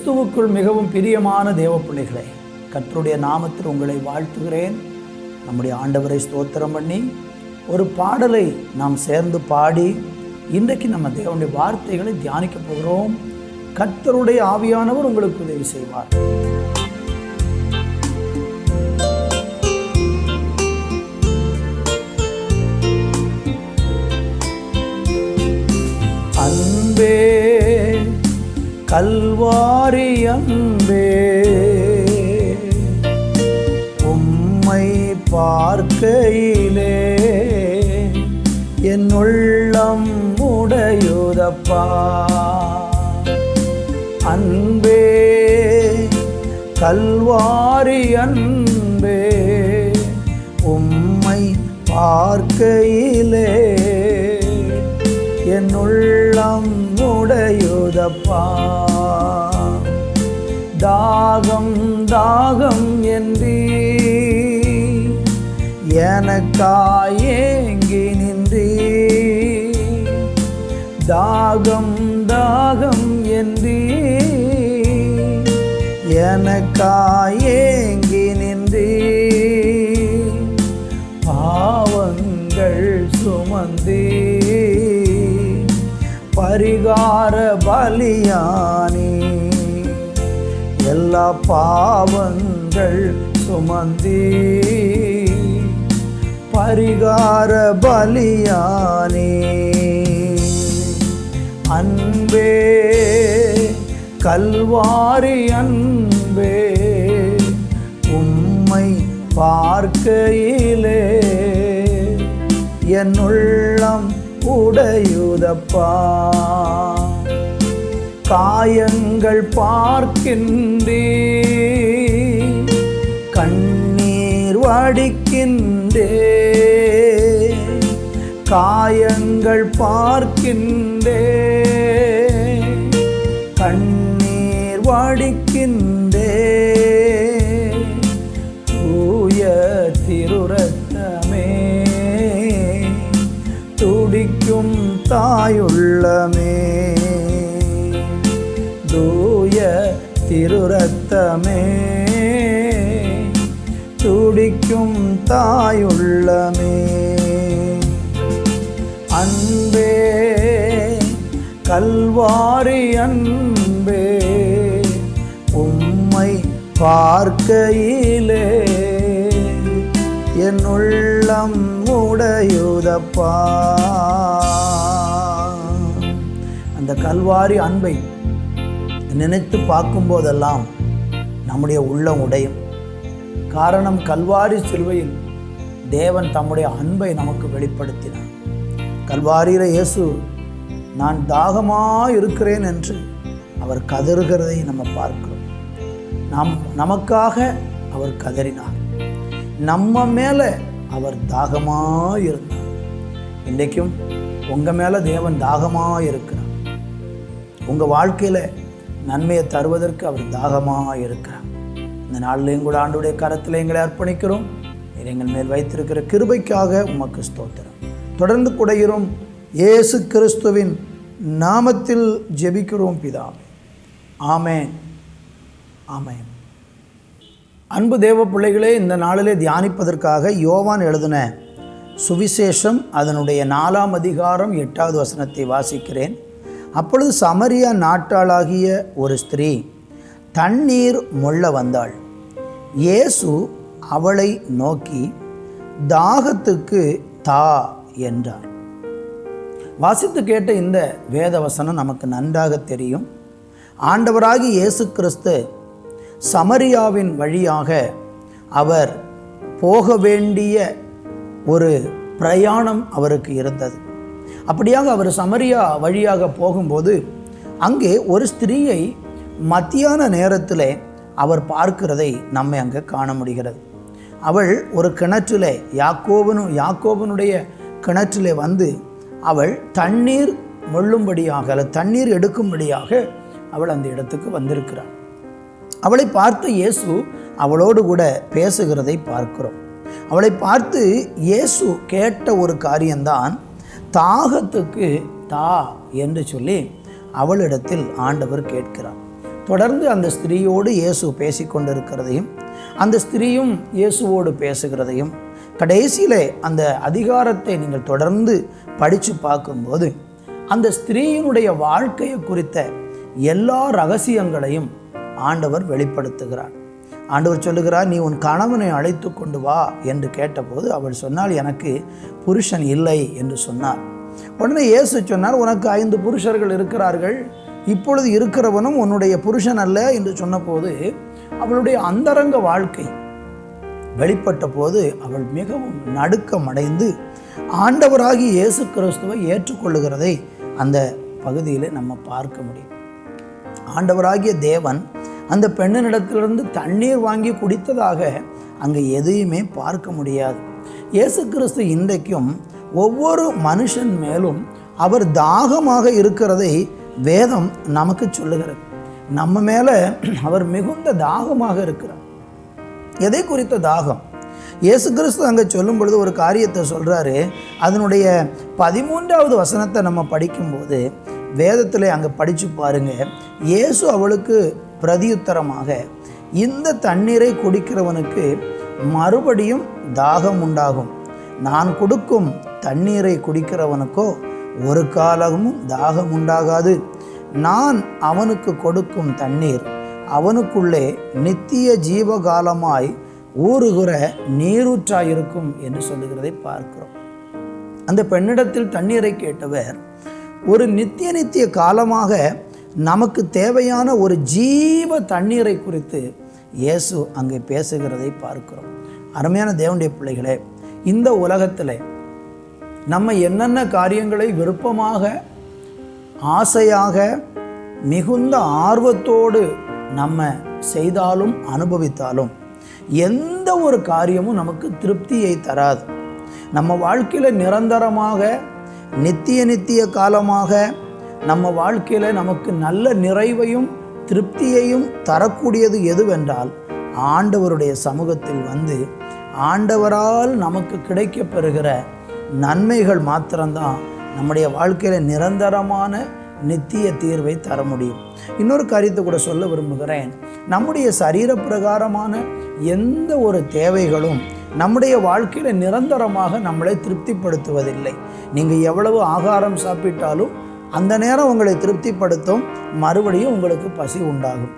கிறிஸ்துவுக்குள் மிகவும் பிரியமான தேவ பிள்ளைகளே, கர்த்தருடைய நாமத்தில் உங்களை வாழ்த்துகிறேன். நம்முடைய ஆண்டவரை ஸ்தோத்திரம் பண்ணி ஒரு பாடலை நாம் சேர்ந்து பாடி இன்றைக்கு நம்ம தேவனுடைய வார்த்தைகளை தியானிக்க போகிறோம். கர்த்தருடைய ஆவியானவர் உங்களுக்கு உதவி செய்வார். அன்பே கல்வாரி அன்பே, உம்மை பார்க்கையிலே என் உள்ளம் உடையுதப்பா. அன்பே கல்வாரி அன்பே, உம்மை பார்க்கையிலே என் உள்ளம் உடையுதப்பா. தாகம் தாகம் என்றீ எனக்காய் ஏங்கி நின்றீ. தாகம் தாகம் என்றீ எனக்காய் ஏங்கி நின்றீ. பாவங்கள் சுமந்தீ பரிகார பலியானி. எல்லா பாவங்கள் சுமந்தீ பரிகார பலியானி. அன்பே கல்வாரி அன்பே, உம்மை பார்க்கையிலே என் உள்ளம் உடையுதப்பா. காயங்கள் பார்க்கின்றே கண்ணீர் வடிக்கின்றே. காயங்கள் பார்க்கின்றே கண்ணீர் வடிக்கின்றே. தூய திருரத்தமே துடிக்கும் தாயுள்ளமே. தூய திருரத்தமே துடிக்கும் தாயுள்ளமே. அன்பே கல்வாரி அன்பே, உம்மை பார்க்கையிலே என் உள்ளம் உடையுதப்பா. அந்த கல்வாரி அன்பை நினைத்து பார்க்கும்போதெல்லாம் நம்முடைய உள்ளம் உடையும். காரணம், கல்வாரி சிலுவையில் தேவன் தம்முடைய அன்பை நமக்கு வெளிப்படுத்தினார். கல்வாரியில இயேசு நான் தாகமாக இருக்கிறேன் என்று அவர் கதறுகிறதை நம்ம பார்க்கிறோம். நமக்காக அவர் கதறினார். நம்ம மேலே அவர் தாகமாக இருந்தார். இன்றைக்கும் உங்கள் மேலே தேவன் தாகமாக இருக்கிறார். உங்கள் வாழ்க்கையில் நன்மையை தருவதற்கு அவர் தாகமாக இருக்கிறார். இந்த நாளில் எங்களோட ஆண்டுடைய கரத்தில் எங்களை அர்ப்பணிக்கிறோம். எங்கள் மேல் வைத்திருக்கிற கிருபைக்காக உமக்கு ஸ்தோத்திரம். தொடர்ந்து குடைகிறோம். இயேசு கிறிஸ்துவின் நாமத்தில் ஜெபிக்கிறோம் பிதாவே. ஆமென், ஆமென். அன்பு தேவ பிள்ளைகளே, இந்த நாளிலே தியானிப்பதற்காக யோவான் எழுதின சுவிசேஷம் அதனுடைய 4ஆம் அதிகாரம் 8வது வசனத்தை வாசிக்கிறேன். அப்பொழுது சமரியா நாட்டாளாகிய ஒரு ஸ்திரீ தண்ணீர் மொள்ள வந்தாள். இயேசு அவளை நோக்கி தாகத்துக்கு தா என்றார். வாசித்து கேட்ட இந்த வேத வசனம் நமக்கு நன்றாக தெரியும். ஆண்டவராகி இயேசு கிறிஸ்து சமரியாவின் வழியாக அவர் போக வேண்டிய ஒரு பிரயாணம் அவருக்கு இருந்தது. அப்படியாக அவர் சமரியா வழியாக போகும்போது அங்கே ஒரு ஸ்திரீயை மத்தியான நேரத்தில் அவர் பார்க்கிறதை நம்மை அங்கே காண முடிகிறது. அவள் ஒரு கிணற்றிலே யாக்கோபனுடைய கிணற்றிலே வந்து அவள் தண்ணீர் மொள்ளும்படியாக அல்லது தண்ணீர் எடுக்கும்படியாக அவள் அந்த இடத்துக்கு வந்திருக்கிறாள். அவளை பார்த்து இயேசு அவளோடு கூட பேசுகிறதை பார்க்கிறோம். அவளை பார்த்து இயேசு கேட்ட ஒரு காரியம்தான், தாகத்துக்கு தா என்று சொல்லி அவளிடத்தில் ஆண்டவர் கேட்கிறார். தொடர்ந்து அந்த ஸ்திரீயோடு இயேசு பேசி கொண்டிருக்கிறதையும் அந்த ஸ்திரீயும் இயேசுவோடு பேசுகிறதையும் கடைசியில் அந்த அதிகாரத்தை நீங்கள் தொடர்ந்து படித்து பார்க்கும்போது அந்த ஸ்திரீயினுடைய வாழ்க்கையை குறித்த எல்லா ரகசியங்களையும் ஆண்டவர் வெளிப்படுத்துகிறார். ஆண்டவர் சொல்லுகிறார், நீ உன் கணவனை அழைத்து கொண்டு வா என்று கேட்டபோது அவள் சொன்னால், எனக்கு புருஷன் இல்லை என்று சொன்னார். உடனே இயேசு சொன்னார், உனக்கு 5 புருஷர்கள் இருக்கிறார்கள், இப்பொழுது இருக்கிறவனும் உன்னுடைய புருஷன் அல்ல என்று சொன்னபோது அவளுடைய அந்தரங்க வாழ்க்கை வெளிப்பட்ட போது அவள் மிகவும் நடுக்கமடைந்து ஆண்டவராகிய இயேசு கிறிஸ்துவை ஏற்றுக்கொள்ளுகிறதை அந்த பகுதியில் நம்ம பார்க்க முடியும். ஆண்டவராகிய தேவன் அந்த பெண்ணினிடத்திலிருந்து தண்ணீர் வாங்கி குடித்ததாக அங்கே எதையுமே பார்க்க முடியாது. இயேசு கிறிஸ்து இன்றைக்கும் ஒவ்வொரு மனுஷன் மேலும் அவர் தாகமாக இருக்கிறதை வேதம் நமக்கு சொல்லுகிறது. நம்ம மேலே அவர் மிகுந்த தாகமாக இருக்கிறார். எதை குறித்த தாகம்? இயேசு கிறிஸ்து அங்கே சொல்லும் பொழுது ஒரு காரியத்தை சொல்கிறாரு. அதனுடைய 13வது வசனத்தை நம்ம படிக்கும்போது வேதத்தில் அங்கே படித்து பாருங்கள். இயேசு அவளுக்கு பிரதியுத்தரமாக, இந்த தண்ணீரை குடிக்கிறவனுக்கு மறுபடியும் தாகம் உண்டாகும், நான் கொடுக்கும் தண்ணீரை குடிக்கிறவனுக்கோ ஒரு காலமும் தாகம் உண்டாகாது, நான் அவனுக்கு கொடுக்கும் தண்ணீர் அவனுக்குள்ளே நித்திய ஜீவகாலமாய் ஊறுகிற நீரூற்றாயிருக்கும் என்று சொல்லுகிறதை பார்க்கிறோம். அந்த பெண்ணிடத்தில் தண்ணீரை கேட்டவர் ஒரு நித்திய காலமாக நமக்கு தேவையான ஒரு ஜீவ தண்ணீரை குறித்து இயேசு அங்கே பேசுகிறதை பார்க்கிறோம். அருமையான தேவனுடைய பிள்ளைகளே, இந்த உலகத்தில் நம்ம என்னென்ன காரியங்களை விருப்பமாக, ஆசையாக, மிகுந்த ஆர்வத்தோடு நம்ம செய்தாலும் அனுபவித்தாலும் எந்த ஒரு காரியமும் நமக்கு திருப்தியை தராது. நம்ம வாழ்க்கையில் நிரந்தரமாக நித்திய காலமாக நம்ம வாழ்க்கையில் நமக்கு நல்ல நிறைவையும் திருப்தியையும் தரக்கூடியது எதுவென்றால் ஆண்டவருடைய சமூகத்தில் வந்து ஆண்டவரால் நமக்கு கிடைக்க பெறுகிற நன்மைகள் மாத்திரம்தான் நம்முடைய வாழ்க்கையில் நிரந்தரமான நித்திய தீர்வை தர முடியும். இன்னொரு காரியத்தை கூட சொல்ல விரும்புகிறேன். நம்முடைய சரீர பிரகாரமான எந்த ஒரு தேவைகளும் நம்முடைய வாழ்க்கையில் நிரந்தரமாக நம்மளை திருப்திப்படுத்துவதில்லை. நீங்கள் எவ்வளவு ஆகாரம் சாப்பிட்டாலும் அந்த நேரம் உங்களை திருப்திப்படுத்தும், மறுபடியும் உங்களுக்கு பசி உண்டாகும்.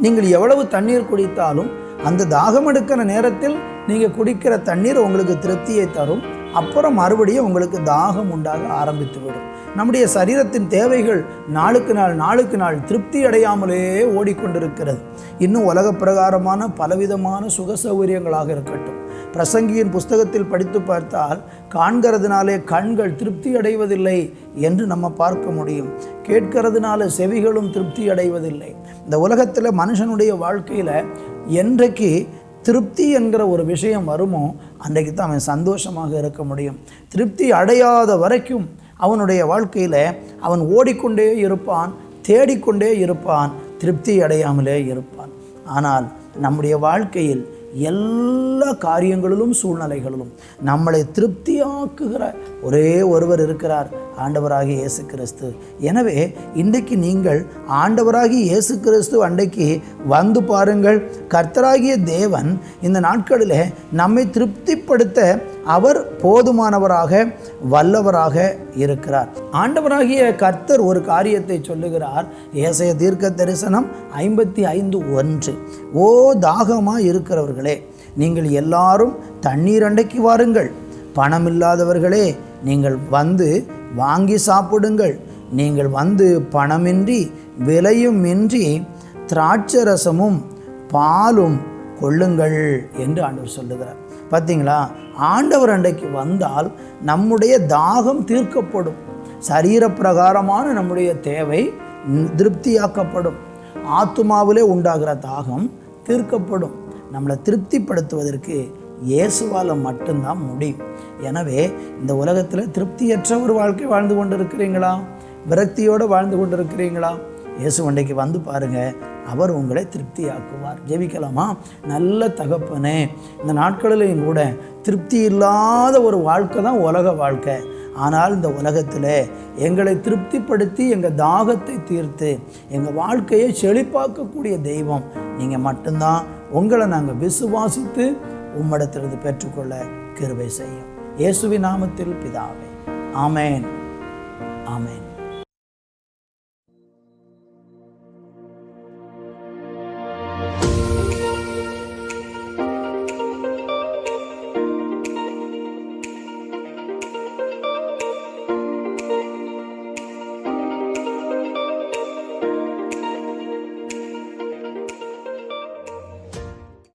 நீங்கள் எவ்வளவு தண்ணீர் குடித்தாலும் அந்த தாகம் எடுக்கிற நேரத்தில் நீங்கள் குடிக்கிற தண்ணீர் உங்களுக்கு திருப்தியை தரும், அப்புறம் மறுபடியும் உங்களுக்கு தாகம் உண்டாக ஆரம்பித்துவிடும். நம்முடைய சரீரத்தின் தேவைகள் நாளுக்கு நாள் திருப்தி அடையாமலே ஓடிக்கொண்டிருக்கிறது. இன்னும் உலக பிரகாரமான பலவிதமான சுக சௌகரியங்களாக இருக்கட்டும். பிரசங்கியின் புஸ்தகத்தில் படித்து பார்த்தால் காண்கிறதுனாலே கண்கள் திருப்தி அடைவதில்லை என்று நம்ம பார்க்க முடியும். கேட்கிறதுனால செவிகளும் திருப்தி அடைவதில்லை. இந்த உலகத்தில் மனுஷனுடைய வாழ்க்கையில் என்றைக்கு திருப்தி என்கிற ஒரு விஷயம் வருமோ அன்றைக்கு தான் அவன் சந்தோஷமாக இருக்க முடியும். திருப்தி அடையாத வரைக்கும் அவனுடைய வாழ்க்கையில் அவன் ஓடிக்கொண்டே இருப்பான், தேடிக்கொண்டே இருப்பான், திருப்தி அடையாமலே இருப்பான். ஆனால் நம்முடைய வாழ்க்கையில் எல்லா காரியங்களிலும் சூழ்நிலைகளிலும் நம்மளை திருப்தியாக்குகிற ஒரே ஒருவர் இருக்கிறார், ஆண்டவராகிய இயேசு கிறிஸ்து. எனவே இன்றைக்கு நீங்கள் ஆண்டவராகிய இயேசு கிறிஸ்து அன்றைக்கு வந்து பாருங்கள். கர்த்தராகிய தேவன் இந்த நாட்களில் நம்மை திருப்திப்படுத்த அவர் போதுமானவராக வல்லவராக இருக்கிறார். ஆண்டவராகிய கர்த்தர் ஒரு காரியத்தை சொல்லுகிறார். ஏசாயா தீர்க்க தரிசனம் 55:1, ஓ தாகமாக இருக்கிறவர்களே, நீங்கள் எல்லாரும் தண்ணீர் அண்டைக்கு வாருங்கள், பணமில்லாதவர்களே நீங்கள் வந்து வாங்கி சாப்பிடுங்கள், நீங்கள் வந்து பணமின்றி விலையுமின்றி திராட்சரசமும் பாலும் கொள்ளுங்கள் என்று ஆண்டவர் சொல்லுகிறார். பார்த்தீங்களா, ஆண்டவர் அண்டைக்கு வந்தால் நம்முடைய தாகம் தீர்க்கப்படும், சரீர பிரகாரமான நம்முடைய தேவை திருப்தியாக்கப்படும், ஆத்துமாவிலே உண்டாகிற தாகம் தீர்க்கப்படும். நம்மளை திருப்திப்படுத்துவதற்கு இயேசுவால் மட்டும்தான் முடியும். எனவே இந்த உலகத்தில் திருப்தியற்ற ஒரு வாழ்க்கை வாழ்ந்து கொண்டு இருக்கிறீங்களா? விரக்தியோடு வாழ்ந்து கொண்டு இருக்கிறீங்களா? இயேசு அண்டைக்கு வந்து பாருங்கள், அவர் உங்களை திருப்தியாக்குவார். ஜெபிக்கலாமா? நல்ல தகப்பனே, இந்த நாட்களிலையும் கூட திருப்தி இல்லாத ஒரு வாழ்க்கை தான் உலக வாழ்க்கை. ஆனால் இந்த உலகத்தில் எங்களை திருப்திப்படுத்தி எங்கள் தாகத்தை தீர்த்து எங்கள் வாழ்க்கையை செழிப்பாக்கக்கூடிய தெய்வம் நீங்கள் மட்டும்தான். உங்களை நாங்கள் விசுவாசித்து உம்மிடத்திலிருந்து பெற்றுக்கொள்ள கிருபை செய்யும். இயேசுவின் நாமத்தில் பிதாவே, ஆமேன், ஆமேன்.